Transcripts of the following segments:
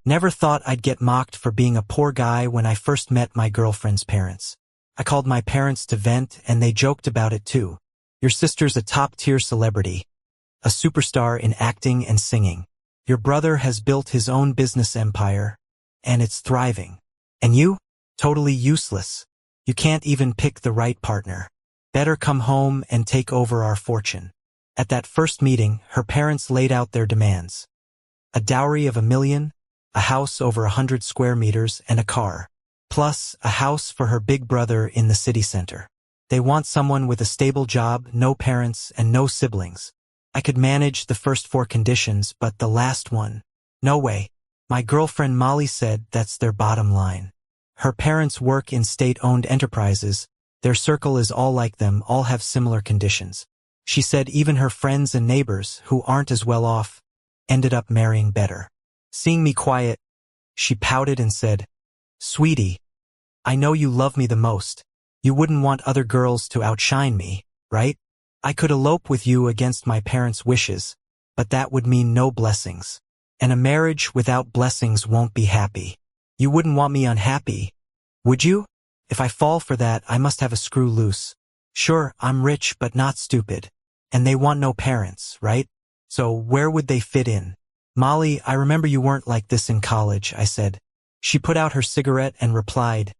Never thought I'd get mocked for being a poor guy when I first met my girlfriend's parents. I called my parents to vent and they joked about it too. Your sister's a top-tier celebrity, a superstar in acting and singing. Your brother has built his own business empire, and it's thriving. And you? Totally useless. You can't even pick the right partner. Better come home and take over our fortune. At that first meeting, her parents laid out their demands. A dowry of $1 million, a house over 100 square meters, and a car. Plus, a house for her big brother in the city center. They want someone with a stable job, no parents, and no siblings. I could manage the first 4 conditions, but the last one, no way. My girlfriend Molly said that's their bottom line. Her parents work in state-owned enterprises. Their circle is all like them, all have similar conditions. She said even her friends and neighbors, who aren't as well off, ended up marrying better. Seeing me quiet, she pouted and said, "Sweetie, I know you love me the most. You wouldn't want other girls to outshine me, right? I could elope with you against my parents' wishes, but that would mean no blessings. And a marriage without blessings won't be happy. You wouldn't want me unhappy, would you? If I fall for that, I must have a screw loose. Sure, I'm rich but not stupid. And they want no parents, right? So where would they fit in?" "Molly, I remember you weren't like this in college," I said. She put out her cigarette and replied,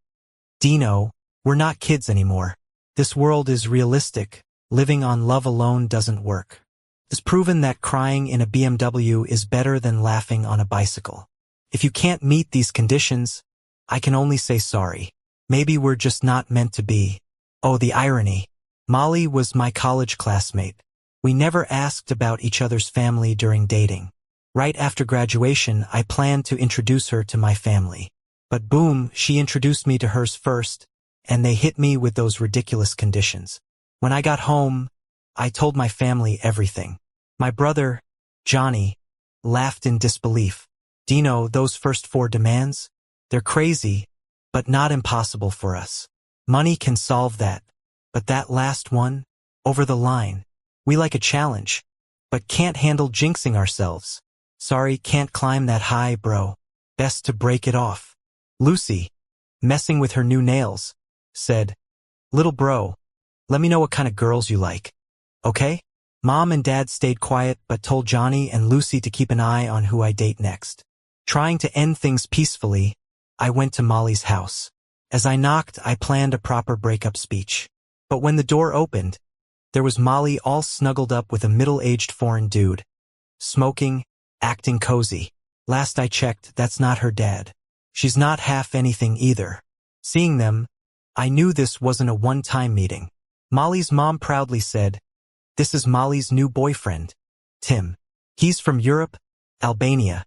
"Dino, we're not kids anymore. This world is realistic. Living on love alone doesn't work. It's proven that crying in a BMW is better than laughing on a bicycle. If you can't meet these conditions, I can only say sorry. Maybe we're just not meant to be." Oh, the irony. Molly was my college classmate. We never asked about each other's family during dating. Right after graduation, I planned to introduce her to my family. But boom, she introduced me to hers first, and they hit me with those ridiculous conditions. When I got home, I told my family everything. My brother, Johnny, laughed in disbelief. "Dino, those first 4 demands? They're crazy, but not impossible for us. Money can solve that. But that last one? Over the line. We like a challenge, but can't handle jinxing ourselves. Sorry, can't climb that high, bro. Best to break it off." Lucy, messing with her new nails, said, "Little bro, let me know what kind of girls you like. Okay?" Mom and Dad stayed quiet but told Johnny and Lucy to keep an eye on who I date next. Trying to end things peacefully, I went to Molly's house. As I knocked, I planned a proper breakup speech. But when the door opened, there was Molly all snuggled up with a middle-aged foreign dude. Smoking, acting cozy. Last I checked, that's not her dad. She's not half anything either. Seeing them, I knew this wasn't a one-time meeting. Molly's mom proudly said, "This is Molly's new boyfriend, Tim. He's from Europe, Albania.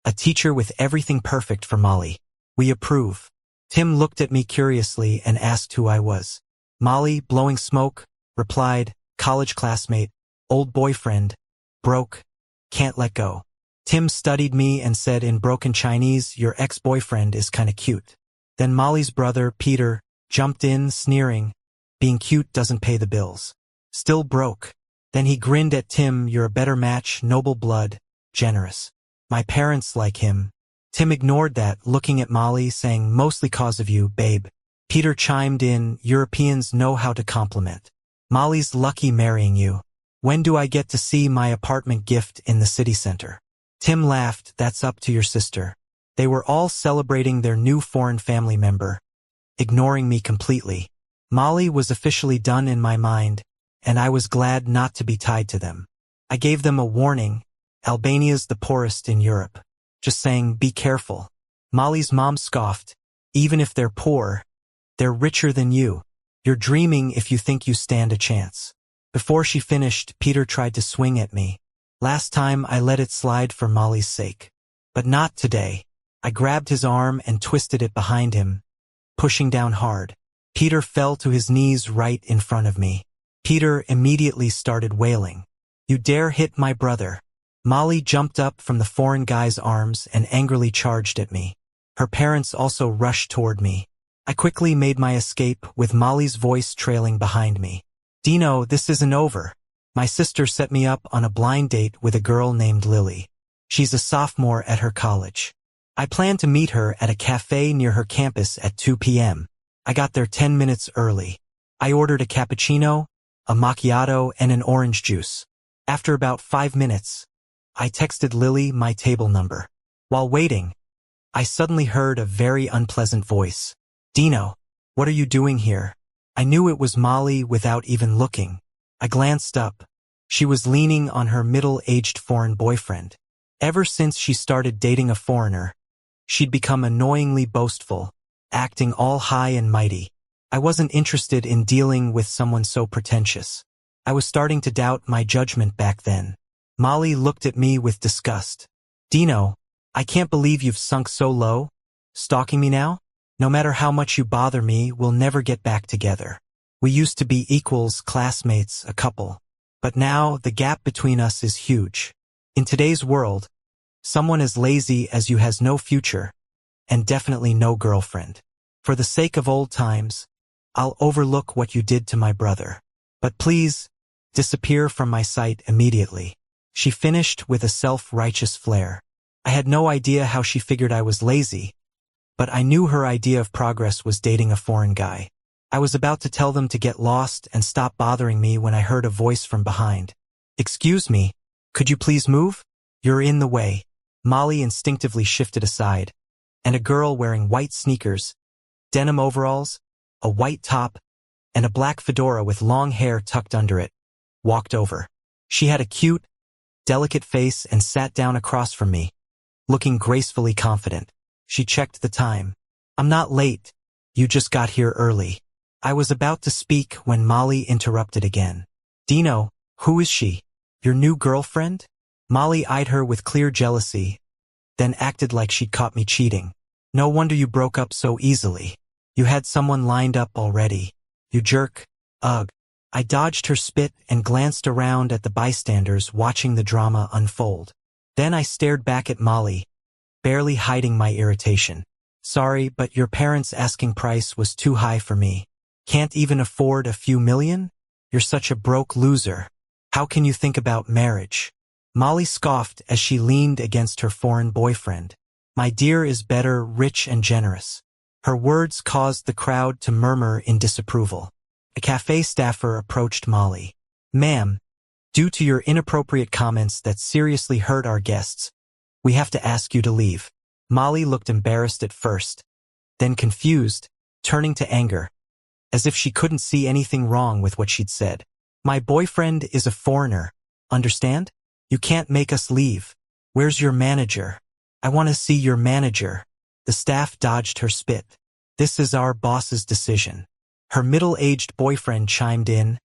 A teacher with everything perfect for Molly. We approve." Tim looked at me curiously and asked who I was. Molly, blowing smoke, replied, "College classmate, old boyfriend, broke, can't let go." Tim studied me and said in broken Chinese, "Your ex-boyfriend is kinda cute." Then Molly's brother, Peter, jumped in, sneering, "Being cute doesn't pay the bills. Still broke." Then he grinned at Tim, "You're a better match, noble blood, generous. My parents like him." Tim ignored that, looking at Molly, saying, "Mostly cause of you, babe." Peter chimed in, "Europeans know how to compliment. Molly's lucky marrying you. When do I get to see my apartment gift in the city center?" Tim laughed, "That's up to your sister." They were all celebrating their new foreign family member, ignoring me completely. Molly was officially done in my mind, and I was glad not to be tied to them. I gave them a warning. Albania's the poorest in Europe. Just saying, be careful. Molly's mom scoffed. "Even if they're poor, they're richer than you. You're dreaming if you think you stand a chance." Before she finished, Peter tried to swing at me. Last time I let it slide for Molly's sake. But not today. I grabbed his arm and twisted it behind him, pushing down hard. Peter fell to his knees right in front of me. Peter immediately started wailing. "You dare hit my brother." Molly jumped up from the foreign guy's arms and angrily charged at me. Her parents also rushed toward me. I quickly made my escape, with Molly's voice trailing behind me. "Dino, this isn't over. My sister set me up on a blind date with a girl named Lily. She's a sophomore at her college. I planned to meet her at a cafe near her campus at 2 p.m. I got there 10 minutes early. I ordered a cappuccino, a macchiato, and an orange juice. After about 5 minutes, I texted Lily my table number. While waiting, I suddenly heard a very unpleasant voice. "Dino, what are you doing here?" I knew it was Molly without even looking. I glanced up. She was leaning on her middle-aged foreign boyfriend. Ever since she started dating a foreigner, she'd become annoyingly boastful, acting all high and mighty. I wasn't interested in dealing with someone so pretentious. I was starting to doubt my judgment back then. Molly looked at me with disgust. "Dino, I can't believe you've sunk so low. Stalking me now? No matter how much you bother me, we'll never get back together. We used to be equals, classmates, a couple. But now the gap between us is huge. In today's world, someone as lazy as you has no future, and definitely no girlfriend. For the sake of old times, I'll overlook what you did to my brother. But please, disappear from my sight immediately." She finished with a self-righteous flair. I had no idea how she figured I was lazy, but I knew her idea of progress was dating a foreign guy. I was about to tell them to get lost and stop bothering me when I heard a voice from behind. "Excuse me, could you please move? You're in the way." Molly instinctively shifted aside, and a girl wearing white sneakers, denim overalls, a white top, and a black fedora with long hair tucked under it, walked over. She had a cute, delicate face and sat down across from me, looking gracefully confident. She checked the time. "I'm not late. You just got here early." I was about to speak when Molly interrupted again. "Dino, who is she? Your new girlfriend?" Molly eyed her with clear jealousy, then acted like she'd caught me cheating. "No wonder you broke up so easily. You had someone lined up already. You jerk. Ugh." I dodged her spit and glanced around at the bystanders watching the drama unfold. Then I stared back at Molly, barely hiding my irritation. "Sorry, but your parents' asking price was too high for me. Can't even afford a few million? You're such a broke loser. How can you think about marriage?" Molly scoffed as she leaned against her foreign boyfriend. "My dear is better, rich and generous." Her words caused the crowd to murmur in disapproval. A cafe staffer approached Molly. "Ma'am, due to your inappropriate comments that seriously hurt our guests, we have to ask you to leave." Molly looked embarrassed at first, then confused, turning to anger, as if she couldn't see anything wrong with what she'd said. "My boyfriend is a foreigner, understand? You can't make us leave. Where's your manager? I want to see your manager." The staff dodged her spit. "This is our boss's decision." Her middle-aged boyfriend chimed in.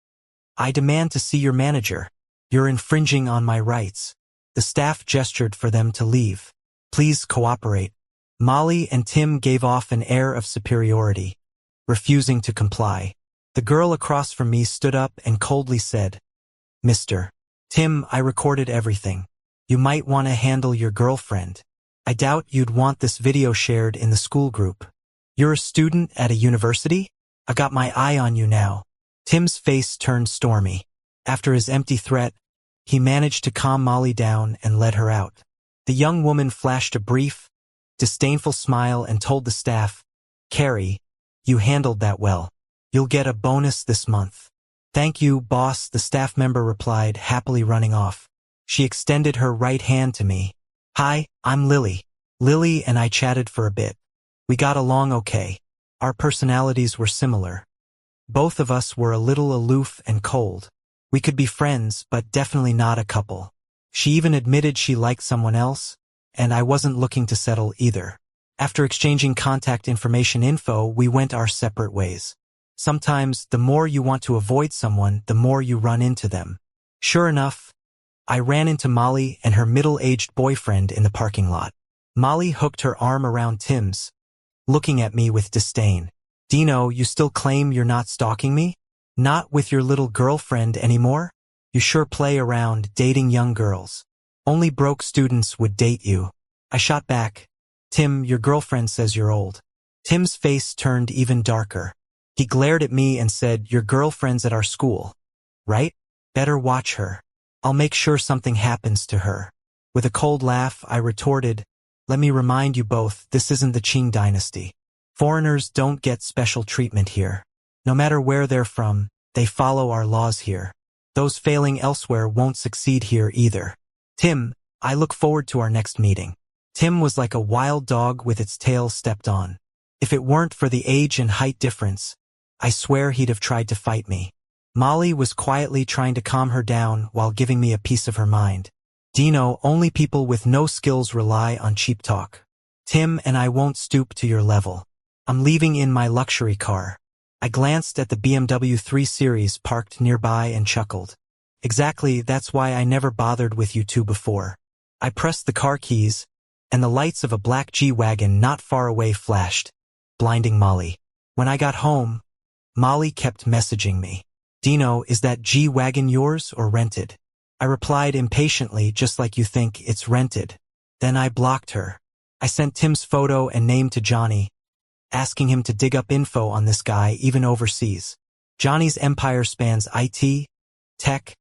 "I demand to see your manager. You're infringing on my rights." The staff gestured for them to leave. "Please cooperate." Molly and Tim gave off an air of superiority, refusing to comply. The girl across from me stood up and coldly said, "Mr. Tim, I recorded everything. You might want to handle your girlfriend. I doubt you'd want this video shared in the school group. You're a student at a university? I got my eye on you now." Tim's face turned stormy. After his empty threat, he managed to calm Molly down and let her out. The young woman flashed a brief, disdainful smile and told the staff, "Carrie, you handled that well. You'll get a bonus this month." "Thank you, boss," the staff member replied, happily running off. She extended her right hand to me. "Hi, I'm Lily." Lily and I chatted for a bit. We got along okay. Our personalities were similar. Both of us were a little aloof and cold. We could be friends, but definitely not a couple. She even admitted she liked someone else, and I wasn't looking to settle either. After exchanging contact info, we went our separate ways. Sometimes, the more you want to avoid someone, the more you run into them. Sure enough, I ran into Molly and her middle-aged boyfriend in the parking lot. Molly hooked her arm around Tim's, looking at me with disdain. "Dino, you still claim you're not stalking me? Not with your little girlfriend anymore? You sure play around dating young girls. Only broke students would date you." I shot back, "Tim, your girlfriend says you're old." Tim's face turned even darker. He glared at me and said, "Your girlfriend's at our school, right? Better watch her. I'll make sure something happens to her." With a cold laugh, I retorted, Let me remind you both, this isn't the Qing dynasty. Foreigners don't get special treatment here. No matter where they're from, they follow our laws here. Those failing elsewhere won't succeed here either. Tim, I look forward to our next meeting. Tim was like a wild dog with its tail stepped on. If it weren't for the age and height difference, I swear he'd have tried to fight me. Molly was quietly trying to calm her down while giving me a piece of her mind. Dino, only people with no skills rely on cheap talk. Tim and I won't stoop to your level. I'm leaving in my luxury car. I glanced at the BMW 3 Series parked nearby and chuckled. Exactly, that's why I never bothered with you two before. I pressed the car keys, and the lights of a black G-Wagon not far away flashed, blinding Molly. When I got home, Molly kept messaging me. Dino, is that G-Wagon yours or rented? I replied impatiently, just like you think, it's rented. Then I blocked her. I sent Tim's photo and name to Johnny, asking him to dig up info on this guy even overseas. Johnny's empire spans IT, tech,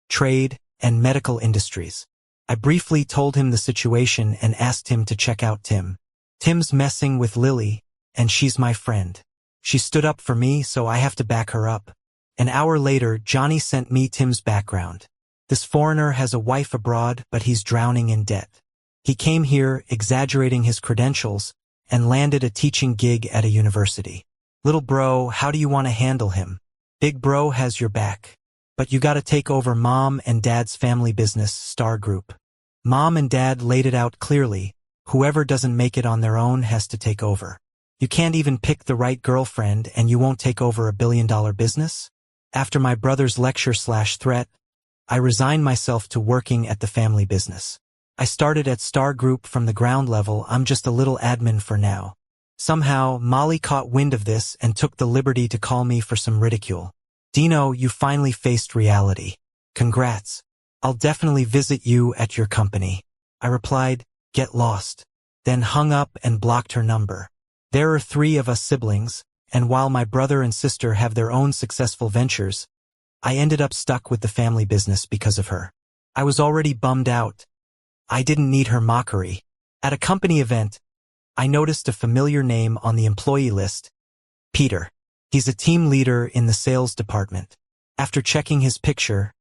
trade, and medical industries. I briefly told him the situation and asked him to check out Tim. Tim's messing with Lily, and she's my friend. She stood up for me, so I have to back her up. An hour later, Johnny sent me Tim's background. This foreigner has a wife abroad, but he's drowning in debt. He came here, exaggerating his credentials, and landed a teaching gig at a university. Little bro, how do you want to handle him? Big bro has your back. But you gotta take over mom and dad's family business, Star Group. Mom and dad laid it out clearly. Whoever doesn't make it on their own has to take over. You can't even pick the right girlfriend and you won't take over $1 billion business? After my brother's lecture/threat, I resigned myself to working at the family business. I started at Star Group from the ground level. I'm just a little admin for now. Somehow, Molly caught wind of this and took the liberty to call me for some ridicule. Dino, you finally faced reality. Congrats. I'll definitely visit you at your company. I replied, get lost. Then hung up and blocked her number. There are 3 of us siblings, and while my brother and sister have their own successful ventures, I ended up stuck with the family business because of her. I was already bummed out. I didn't need her mockery. At a company event, I noticed a familiar name on the employee list. Peter. He's a team leader in the sales department. After checking his picture,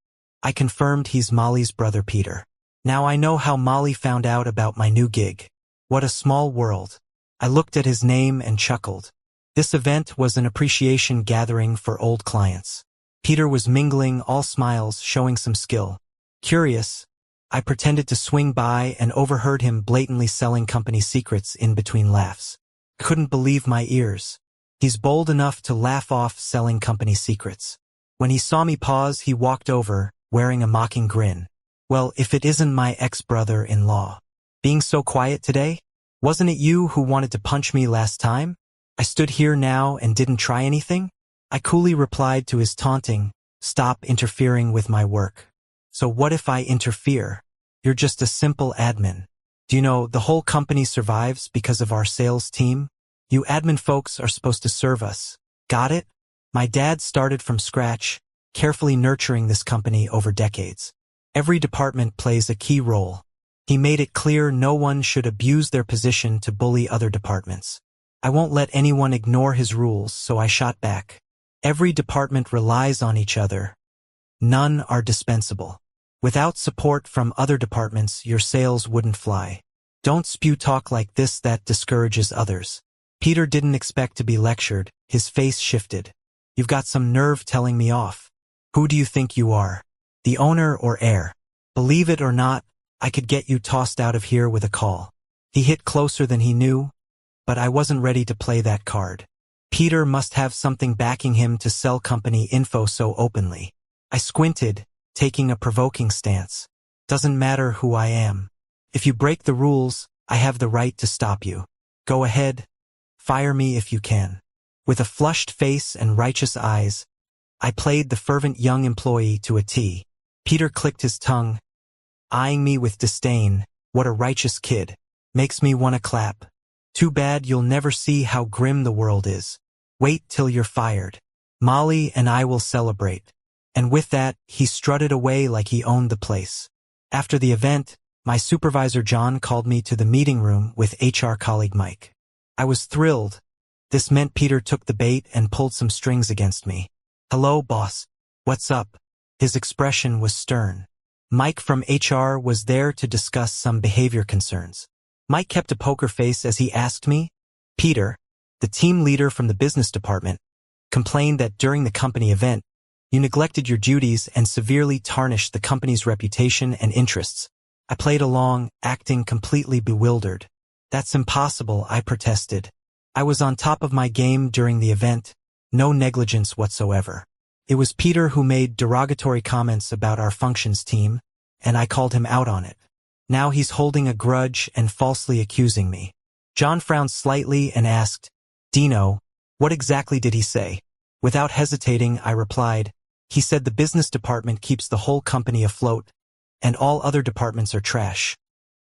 I confirmed he's Molly's brother Peter. Now I know how Molly found out about my new gig. What a small world. I looked at his name and chuckled. This event was an appreciation gathering for old clients. Peter was mingling, all smiles, showing some skill. Curious, I pretended to swing by and overheard him blatantly selling company secrets in between laughs. Couldn't believe my ears. He's bold enough to laugh off selling company secrets. When he saw me pause, he walked over, wearing a mocking grin. Well, if it isn't my ex-brother-in-law. Being so quiet today? Wasn't it you who wanted to punch me last time? I stood here now and didn't try anything? I coolly replied to his taunting, stop interfering with my work. So what if I interfere? You're just a simple admin. Do you know, the whole company survives because of our sales team? You admin folks are supposed to serve us. Got it? My dad started from scratch, carefully nurturing this company over decades. Every department plays a key role. He made it clear no one should abuse their position to bully other departments. I won't let anyone ignore his rules, so I shot back. Every department relies on each other. None are dispensable. Without support from other departments, your sales wouldn't fly. Don't spew talk like this, that discourages others. Peter didn't expect to be lectured. His face shifted. You've got some nerve telling me off. Who do you think you are? The owner or heir? Believe it or not, I could get you tossed out of here with a call. He hit closer than he knew, but I wasn't ready to play that card. Peter must have something backing him to sell company info so openly. I squinted, taking a provoking stance. Doesn't matter who I am. If you break the rules, I have the right to stop you. Go ahead. Fire me if you can. With a flushed face and righteous eyes, I played the fervent young employee to a T. Peter clicked his tongue, eyeing me with disdain. What a righteous kid. Makes me want to clap. Too bad you'll never see how grim the world is. Wait till you're fired. Molly and I will celebrate. And with that, he strutted away like he owned the place. After the event, My supervisor John called me to the meeting room with HR colleague Mike. I was thrilled. This meant Peter took the bait and pulled some strings against me. "Hello, boss. What's up?" His expression was stern. Mike from HR was there to discuss some behavior concerns. Mike kept a poker face as he asked me, "Peter, the team leader from the business department, complained that during the company event, you neglected your duties and severely tarnished the company's reputation and interests." I played along, acting completely bewildered. "That's impossible," I protested. "I was on top of my game during the event, no negligence whatsoever." It was Peter who made derogatory comments about our functions team, and I called him out on it. Now he's holding a grudge and falsely accusing me. John frowned slightly and asked, "Dino, what exactly did he say?" Without hesitating, I replied, "He said the business department keeps the whole company afloat, and all other departments are trash.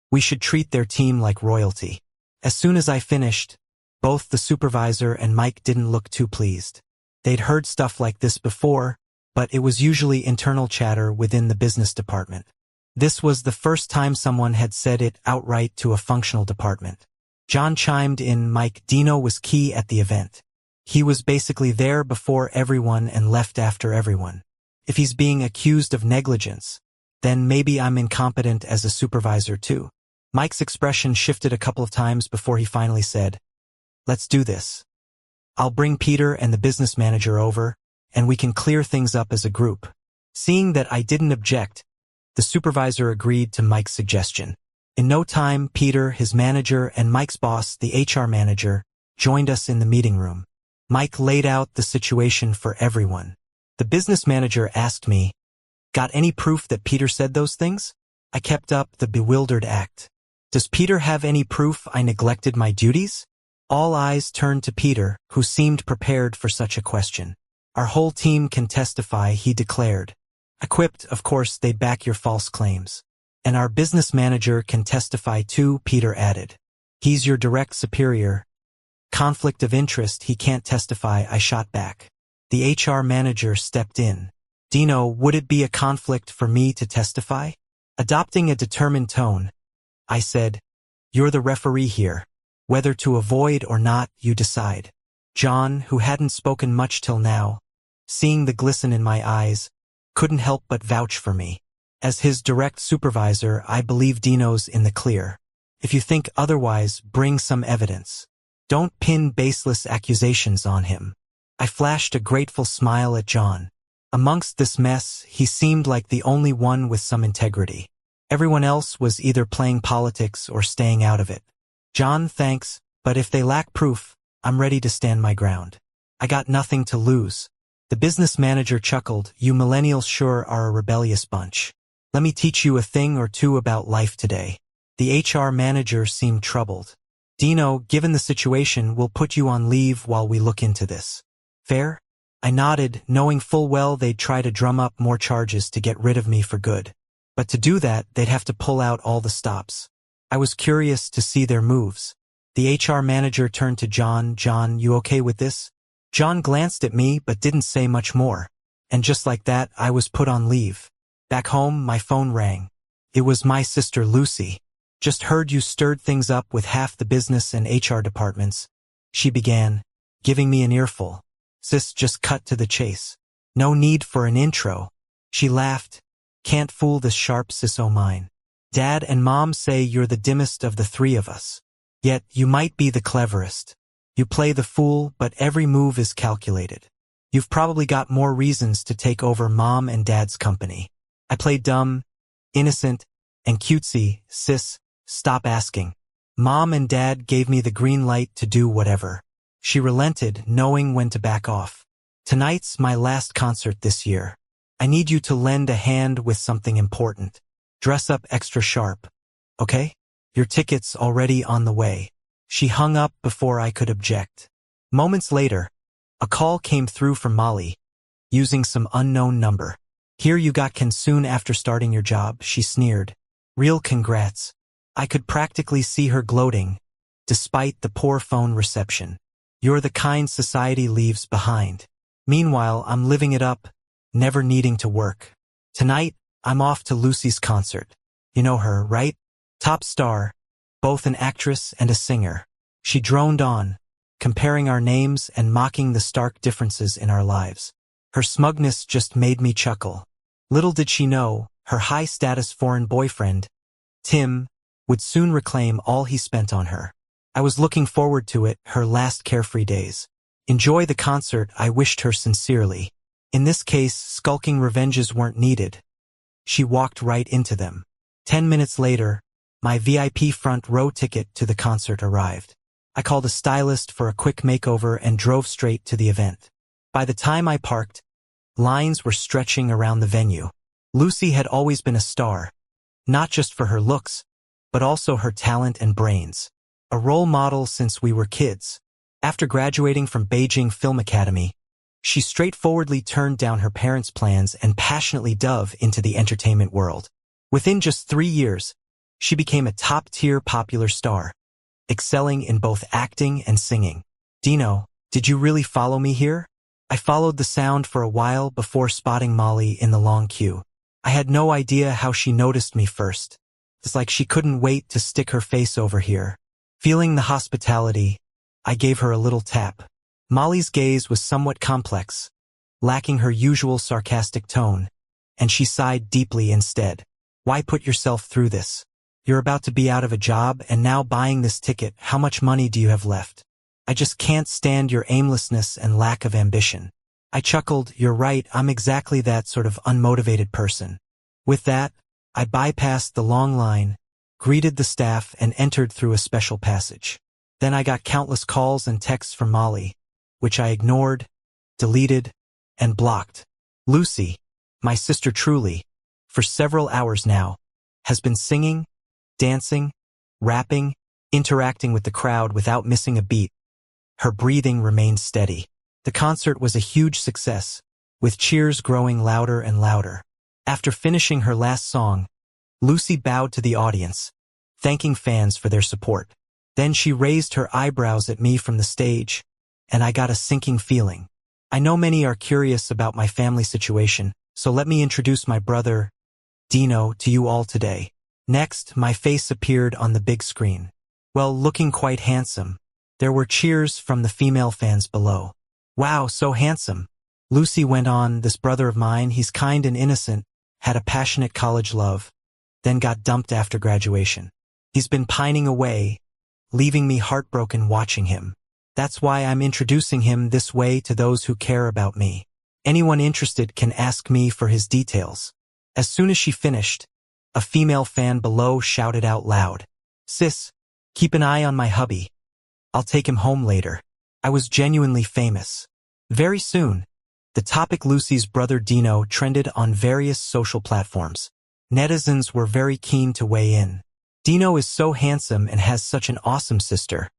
We should treat their team like royalty." As soon as I finished, both the supervisor and Mike didn't look too pleased. They'd heard stuff like this before, but it was usually internal chatter within the business department. This was the first time someone had said it outright to a functional department. John chimed in, "Dino was key at the event. He was basically there before everyone and left after everyone. If he's being accused of negligence, then maybe I'm incompetent as a supervisor too." Mike's expression shifted a couple of times before he finally said, "Let's do this. I'll bring Peter and the business manager over, and we can clear things up as a group." Seeing that I didn't object, the supervisor agreed to Mike's suggestion. In no time, Peter, his manager, and Mike's boss, the HR manager, joined us in the meeting room. Mike laid out the situation for everyone. The business manager asked me, "Got any proof that Peter said those things?" I kept up the bewildered act. "Does Peter have any proof I neglected my duties?" All eyes turned to Peter, who seemed prepared for such a question. "Our whole team can testify," he declared. I quipped, "Of course they'd back your false claims." "And our business manager can testify too," Peter added. "He's your direct superior." "Conflict of interest, he can't testify," I shot back. The HR manager stepped in. "Dino, would it be a conflict for me to testify?" Adopting a determined tone, I said, "You're the referee here. Whether to avoid or not, you decide." John, who hadn't spoken much till now, seeing the glisten in my eyes, couldn't help but vouch for me. As his direct supervisor, I believe Dino's in the clear. If you think otherwise, bring some evidence. Don't pin baseless accusations on him. I flashed a grateful smile at John. Amongst this mess, he seemed like the only one with some integrity. Everyone else was either playing politics or staying out of it. "John, thanks, but if they lack proof, I'm ready to stand my ground. I got nothing to lose." The business manager chuckled, "You millennials sure are a rebellious bunch. Let me teach you a thing or two about life today." The HR manager seemed troubled. "Dino, given the situation, we'll put you on leave while we look into this. Fair?" I nodded, knowing full well they'd try to drum up more charges to get rid of me for good. But to do that, they'd have to pull out all the stops. I was curious to see their moves. The HR manager turned to John. "John, you okay with this?" John glanced at me but didn't say much more. And just like that, I was put on leave. Back home, my phone rang. It was my sister Lucy. "Just heard you stirred things up with half the business and HR departments," she began, giving me an earful. Sis just cut to the chase. "No need for an intro." She laughed. "Can't fool this sharp sis o' mine. Dad and Mom say you're the dimmest of the three of us. Yet you might be the cleverest. You play the fool, but every move is calculated. You've probably got more reasons to take over Mom and Dad's company." I played dumb, innocent, and cutesy. "Sis, stop asking. Mom and Dad gave me the green light to do whatever." She relented, knowing when to back off. "Tonight's my last concert this year. I need you to lend a hand with something important. Dress up extra sharp. Okay? Your ticket's already on the way." She hung up before I could object. Moments later, a call came through from Molly, using some unknown number. "Hear you got Ken soon after starting your job," she sneered. "Real congrats." I could practically see her gloating, despite the poor phone reception. You're the kind society leaves behind. Meanwhile, I'm living it up, never needing to work. Tonight, I'm off to Lucy's concert. You know her, right? Top star, both an actress and a singer. She droned on, comparing our names and mocking the stark differences in our lives. Her smugness just made me chuckle. Little did she know, her high-status foreign boyfriend, Tim, would soon reclaim all he spent on her. I was looking forward to it, her last carefree days. Enjoy the concert, I wished her sincerely. In this case, skulking revenges weren't needed. She walked right into them. 10 minutes later, my VIP front row ticket to the concert arrived. I called a stylist for a quick makeover and drove straight to the event. By the time I parked, lines were stretching around the venue. Lucy had always been a star, not just for her looks, but also her talent and brains. A role model since we were kids. After graduating from Beijing Film Academy, she straightforwardly turned down her parents' plans and passionately dove into the entertainment world. Within just 3 years, she became a top-tier popular star, excelling in both acting and singing. Dino, did you really follow me here? I followed the sound for a while before spotting Molly in the long queue. I had no idea how she noticed me first. It's like she couldn't wait to stick her face over here. Feeling the hospitality, I gave her a little tap. Molly's gaze was somewhat complex, lacking her usual sarcastic tone, and she sighed deeply instead. Why put yourself through this? You're about to be out of a job and now buying this ticket. How much money do you have left? I just can't stand your aimlessness and lack of ambition. I chuckled. You're right, I'm exactly that sort of unmotivated person. With that, I bypassed the long line, greeted the staff, and entered through a special passage. Then I got countless calls and texts from Molly, which I ignored, deleted, and blocked. Lucy, my sister truly, for several hours now, has been singing, dancing, rapping, interacting with the crowd without missing a beat. Her breathing remained steady. The concert was a huge success, with cheers growing louder and louder. After finishing her last song, Lucy bowed to the audience, thanking fans for their support. Then she raised her eyebrows at me from the stage, and I got a sinking feeling. I know many are curious about my family situation, so let me introduce my brother, Dino, to you all today. Next, my face appeared on the big screen. Well, looking quite handsome. There were cheers from the female fans below. Wow, so handsome. Lucy went on, this brother of mine, he's kind and innocent, had a passionate college love, then got dumped after graduation. He's been pining away, leaving me heartbroken watching him. That's why I'm introducing him this way to those who care about me. Anyone interested can ask me for his details. As soon as she finished, a female fan below shouted out loud, "Sis, keep an eye on my hubby. I'll take him home later." I was genuinely famous. Very soon, the topic Lucy's brother Dino trended on various social platforms. Netizens were very keen to weigh in. Dino is so handsome and has such an awesome sister.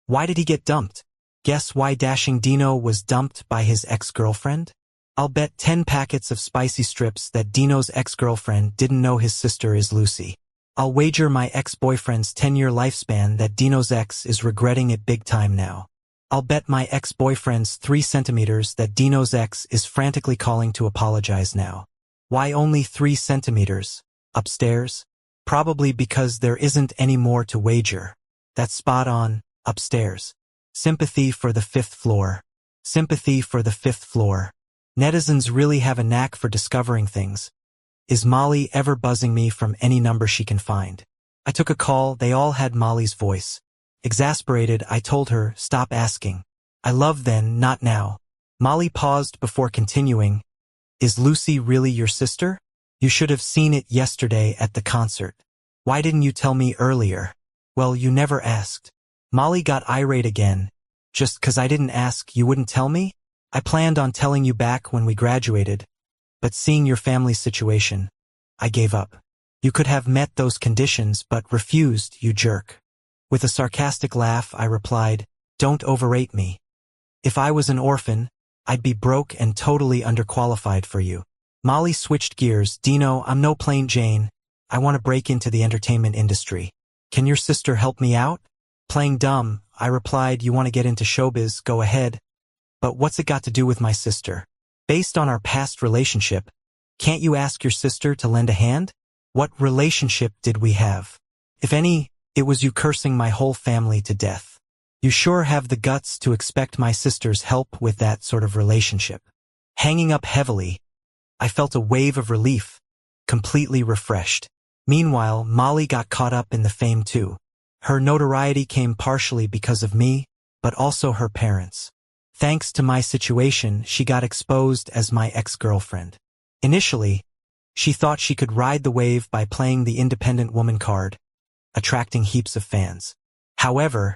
Why did he get dumped? Guess why dashing Dino was dumped by his ex-girlfriend? I'll bet 10 packets of spicy strips that Dino's ex-girlfriend didn't know his sister is Lucy. I'll wager my ex-boyfriend's 10-year lifespan that Dino's ex is regretting it big time now. I'll bet my ex-boyfriend's 3 centimeters that Dino's ex is frantically calling to apologize now. Why only 3 centimeters? Upstairs? Probably because there isn't any more to wager. That's spot on, upstairs. Sympathy for the 5th floor. Sympathy for the 5th floor. Netizens really have a knack for discovering things. Is Molly ever buzzing me from any number she can find? I took a call, they all had Molly's voice. Exasperated, I told her, stop asking. I love then, not now. Molly paused before continuing. Is Lucy really your sister? You should have seen it yesterday at the concert. Why didn't you tell me earlier? Well, you never asked. Molly got irate again. Just 'cause I didn't ask, you wouldn't tell me? I planned on telling you back when we graduated, but seeing your family's situation, I gave up. You could have met those conditions but refused, you jerk. With a sarcastic laugh, I replied, don't overrate me. If I was an orphan, I'd be broke and totally underqualified for you. Molly switched gears. Dino, I'm no plain Jane. I want to break into the entertainment industry. Can your sister help me out? Playing dumb, I replied, you want to get into showbiz, go ahead. But what's it got to do with my sister? Based on our past relationship, can't you ask your sister to lend a hand? What relationship did we have? If any, it was you cursing my whole family to death. You sure have the guts to expect my sister's help with that sort of relationship. Hanging up heavily, I felt a wave of relief, completely refreshed. Meanwhile, Molly got caught up in the fame too. Her notoriety came partially because of me, but also her parents. Thanks to my situation, she got exposed as my ex-girlfriend. Initially, she thought she could ride the wave by playing the independent woman card, attracting heaps of fans. However,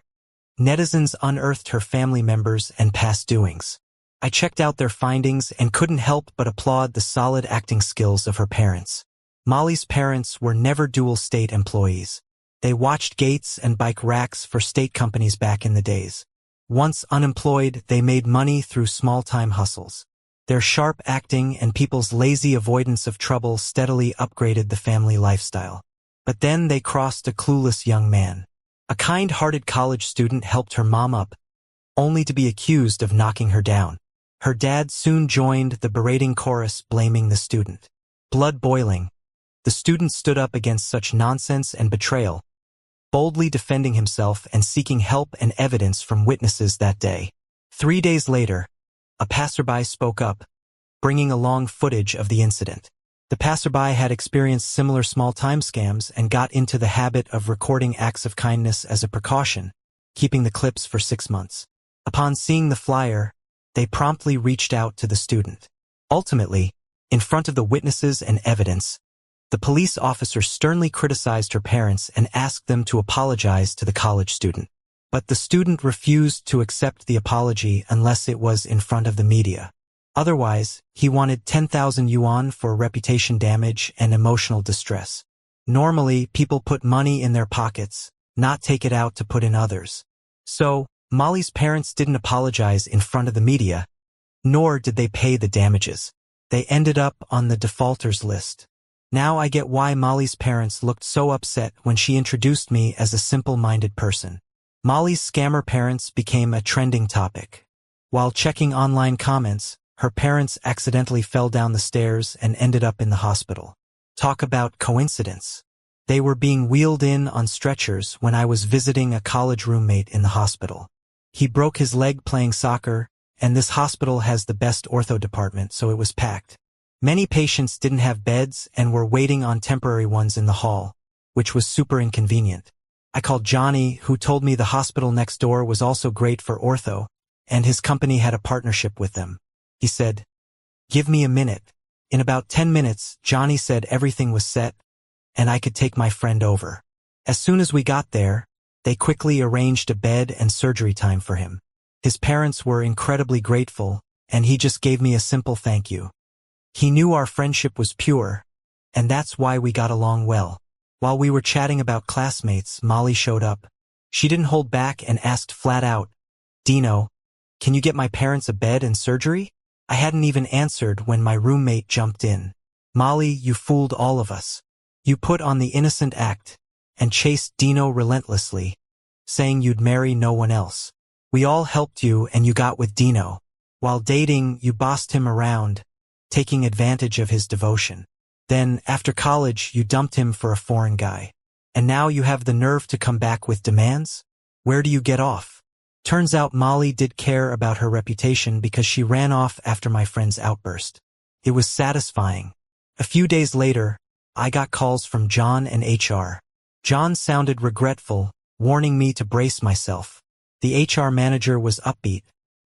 netizens unearthed her family members and past doings. I checked out their findings and couldn't help but applaud the solid acting skills of her parents. Molly's parents were never dual state employees. They watched gates and bike racks for state companies back in the days. Once unemployed, they made money through small-time hustles. Their sharp acting and people's lazy avoidance of trouble steadily upgraded the family lifestyle. But then they crossed a clueless young man. A kind-hearted college student helped her mom up, only to be accused of knocking her down. Her dad soon joined the berating chorus blaming the student. Blood boiling, the student stood up against such nonsense and betrayal, boldly defending himself and seeking help and evidence from witnesses that day. 3 days later, a passerby spoke up, bringing along footage of the incident. The passerby had experienced similar small-time scams and got into the habit of recording acts of kindness as a precaution, keeping the clips for 6 months. Upon seeing the flyer, they promptly reached out to the student. Ultimately, in front of the witnesses and evidence, the police officer sternly criticized her parents and asked them to apologize to the college student. But the student refused to accept the apology unless it was in front of the media. Otherwise, he wanted 10,000 yuan for reputation damage and emotional distress. Normally, people put money in their pockets, not take it out to put in others. So, Molly's parents didn't apologize in front of the media, nor did they pay the damages. They ended up on the defaulters list. Now I get why Molly's parents looked so upset when she introduced me as a simple-minded person. Molly's scammer parents became a trending topic. While checking online comments, her parents accidentally fell down the stairs and ended up in the hospital. Talk about coincidence. They were being wheeled in on stretchers when I was visiting a college roommate in the hospital. He broke his leg playing soccer, and this hospital has the best ortho department, so it was packed. Many patients didn't have beds and were waiting on temporary ones in the hall, which was super inconvenient. I called Johnny, who told me the hospital next door was also great for ortho, and his company had a partnership with them. He said, "Give me a minute." In about 10 minutes, Johnny said everything was set, and I could take my friend over. As soon as we got there, they quickly arranged a bed and surgery time for him. His parents were incredibly grateful, and he just gave me a simple thank you. He knew our friendship was pure, and that's why we got along well. While we were chatting about classmates, Molly showed up. She didn't hold back and asked flat out, "Dino, can you get my parents a bed and surgery?" I hadn't even answered when my roommate jumped in. "Molly, you fooled all of us. You put on the innocent act and chased Dino relentlessly, saying you'd marry no one else. We all helped you and you got with Dino. While dating, you bossed him around, taking advantage of his devotion. Then, after college, you dumped him for a foreign guy. And now you have the nerve to come back with demands? Where do you get off?" Turns out Molly did care about her reputation because she ran off after my friend's outburst. It was satisfying. A few days later, I got calls from John and HR. John sounded regretful, warning me to brace myself. The HR manager was upbeat,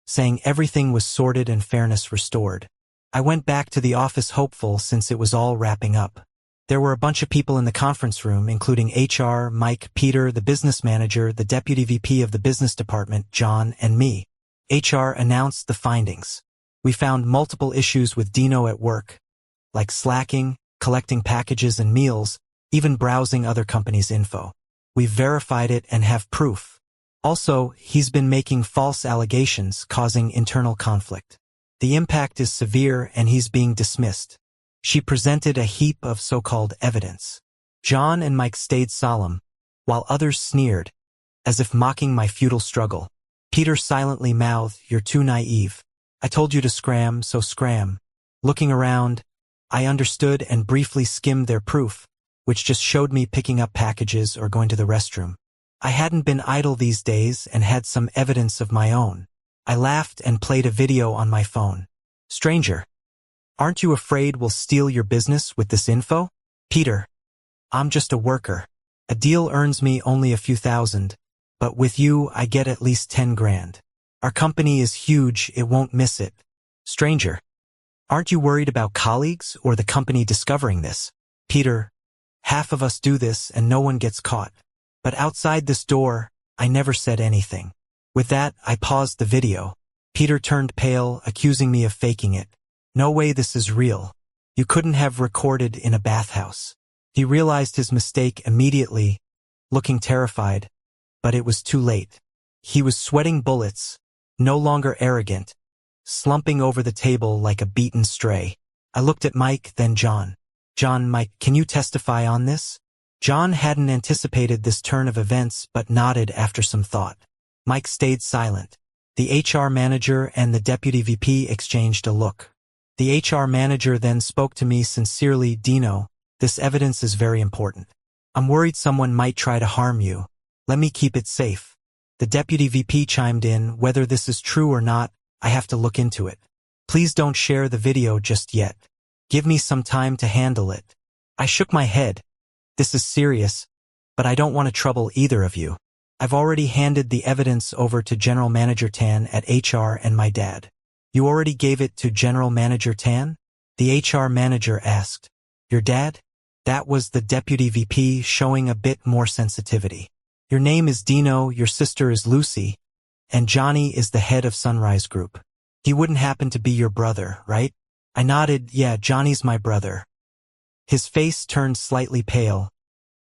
saying everything was sorted and fairness restored. I went back to the office hopeful since it was all wrapping up. There were a bunch of people in the conference room, including HR, Mike, Peter, the business manager, the deputy VP of the business department, John, and me. HR announced the findings. We found multiple issues with Dino at work, like slacking, collecting packages and meals, even browsing other companies' info. We've verified it and have proof. Also, he's been making false allegations, causing internal conflict. The impact is severe and he's being dismissed. She presented a heap of so-called evidence. John and Mike stayed solemn, while others sneered, as if mocking my futile struggle. Peter silently mouthed, "You're too naive. I told you to scram, so scram." Looking around, I understood and briefly skimmed their proof, which just showed me picking up packages or going to the restroom. I hadn't been idle these days and had some evidence of my own. I laughed and played a video on my phone. Stranger, aren't you afraid we'll steal your business with this info? Peter, I'm just a worker. A deal earns me only a few thousand, but with you I get at least 10 grand. Our company is huge, it won't miss it. Stranger, aren't you worried about colleagues or the company discovering this? Peter, half of us do this and no one gets caught. But outside this door, I never said anything. With that, I paused the video. Peter turned pale, accusing me of faking it. No way, this is real. You couldn't have recorded in a bathhouse. He realized his mistake immediately, looking terrified, but it was too late. He was sweating bullets, no longer arrogant, slumping over the table like a beaten stray. I looked at Mike, then John. John, Mike, can you testify on this? John hadn't anticipated this turn of events but nodded after some thought. Mike stayed silent. The HR manager and the deputy VP exchanged a look. The HR manager then spoke to me sincerely. Dino, this evidence is very important. I'm worried someone might try to harm you. Let me keep it safe. The deputy VP chimed in. Whether this is true or not, I have to look into it. Please don't share the video just yet. Give me some time to handle it. I shook my head. This is serious, but I don't want to trouble either of you. I've already handed the evidence over to General Manager Tan at HR and my dad. You already gave it to General Manager Tan? The HR manager asked. Your dad? That was the deputy VP, showing a bit more sensitivity. Your name is Dino, your sister is Lucy, and Johnny is the head of Sunrise Group. He wouldn't happen to be your brother, right? I nodded. Yeah, Johnny's my brother. His face turned slightly pale,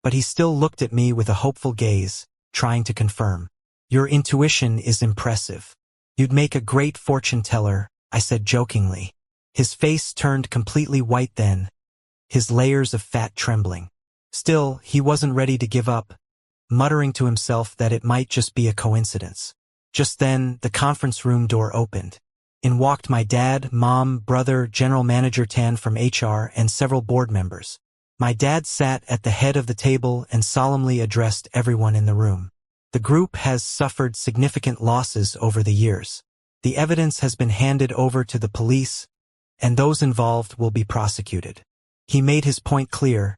but he still looked at me with a hopeful gaze, trying to confirm. Your intuition is impressive. You'd make a great fortune teller, I said jokingly. His face turned completely white then, his layers of fat trembling. Still, he wasn't ready to give up, muttering to himself that it might just be a coincidence. Just then, the conference room door opened. In walked my dad, mom, brother, General Manager Tan from HR, and several board members. My dad sat at the head of the table and solemnly addressed everyone in the room. The group has suffered significant losses over the years. The evidence has been handed over to the police, and those involved will be prosecuted. He made his point clear,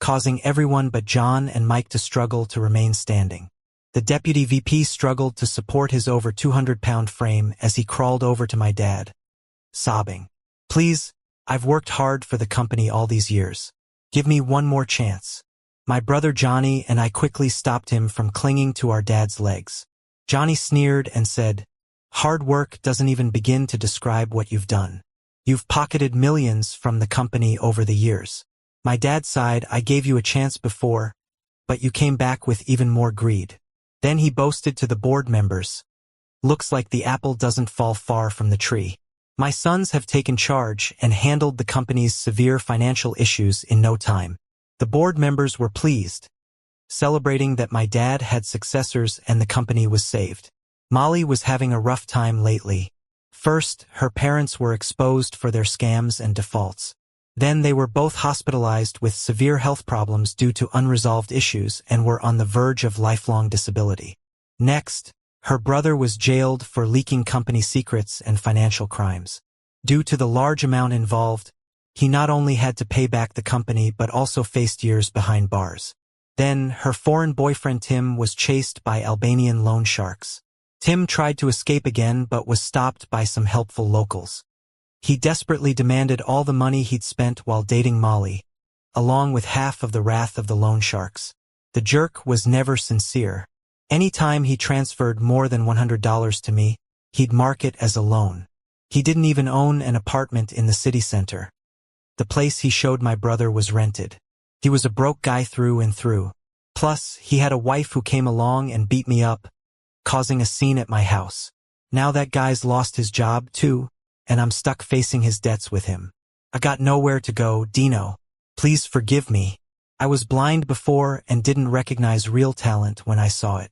causing everyone but John and Mike to struggle to remain standing. The deputy VP struggled to support his over 200-pound frame as he crawled over to my dad, sobbing. Please, I've worked hard for the company all these years. Give me one more chance. My brother Johnny and I quickly stopped him from clinging to our dad's legs. Johnny sneered and said, hard work doesn't even begin to describe what you've done. You've pocketed millions from the company over the years. My dad sighed. I gave you a chance before, but you came back with even more greed. Then he boasted to the board members. Looks like the apple doesn't fall far from the tree. My sons have taken charge and handled the company's severe financial issues in no time. The board members were pleased, celebrating that my dad had successors and the company was saved. Molly was having a rough time lately. First, her parents were exposed for their scams and defaults. Then they were both hospitalized with severe health problems due to unresolved issues and were on the verge of lifelong disability. Next, her brother was jailed for leaking company secrets and financial crimes. Due to the large amount involved, he not only had to pay back the company but also faced years behind bars. Then, her foreign boyfriend Tim was chased by Albanian loan sharks. Tim tried to escape again but was stopped by some helpful locals. He desperately demanded all the money he'd spent while dating Molly, along with half of the wrath of the loan sharks. The jerk was never sincere. Any time he transferred more than $100 to me, he'd mark it as a loan. He didn't even own an apartment in the city center. The place he showed my brother was rented. He was a broke guy through and through. Plus, he had a wife who came along and beat me up, causing a scene at my house. Now that guy's lost his job, too, and I'm stuck facing his debts with him. I got nowhere to go. Dino, please forgive me. I was blind before and didn't recognize real talent when I saw it.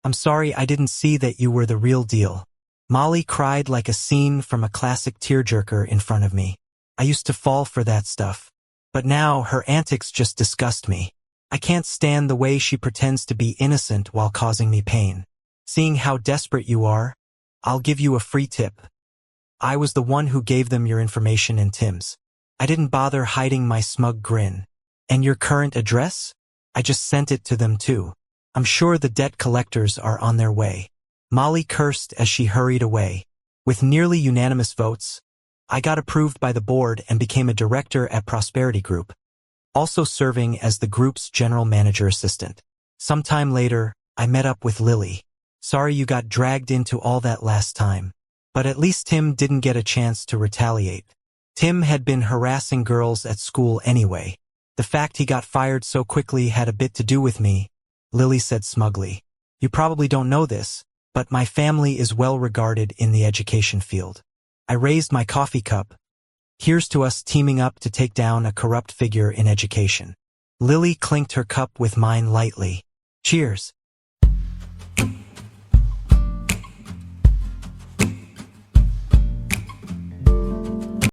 I'm sorry I didn't see that you were the real deal. Molly cried like a scene from a classic tearjerker in front of me. I used to fall for that stuff, But now her antics just disgust me. I can't stand the way she pretends to be innocent while causing me pain. Seeing how desperate you are, I'll give you a free tip. I was the one who gave them your information and Tim's. I didn't bother hiding my smug grin. And your current address? I just sent it to them too. I'm sure the debt collectors are on their way. Molly cursed as she hurried away. With nearly unanimous votes, I got approved by the board and became a director at Prosperity Group, also serving as the group's general manager assistant. Sometime later, I met up with Lily. Sorry you got dragged into all that last time. But at least Tim didn't get a chance to retaliate. Tim had been harassing girls at school anyway. The fact he got fired so quickly had a bit to do with me, Lily said smugly. You probably don't know this, but my family is well regarded in the education field. I raised my coffee cup. Here's to us teaming up to take down a corrupt figure in education. Lily clinked her cup with mine lightly. Cheers.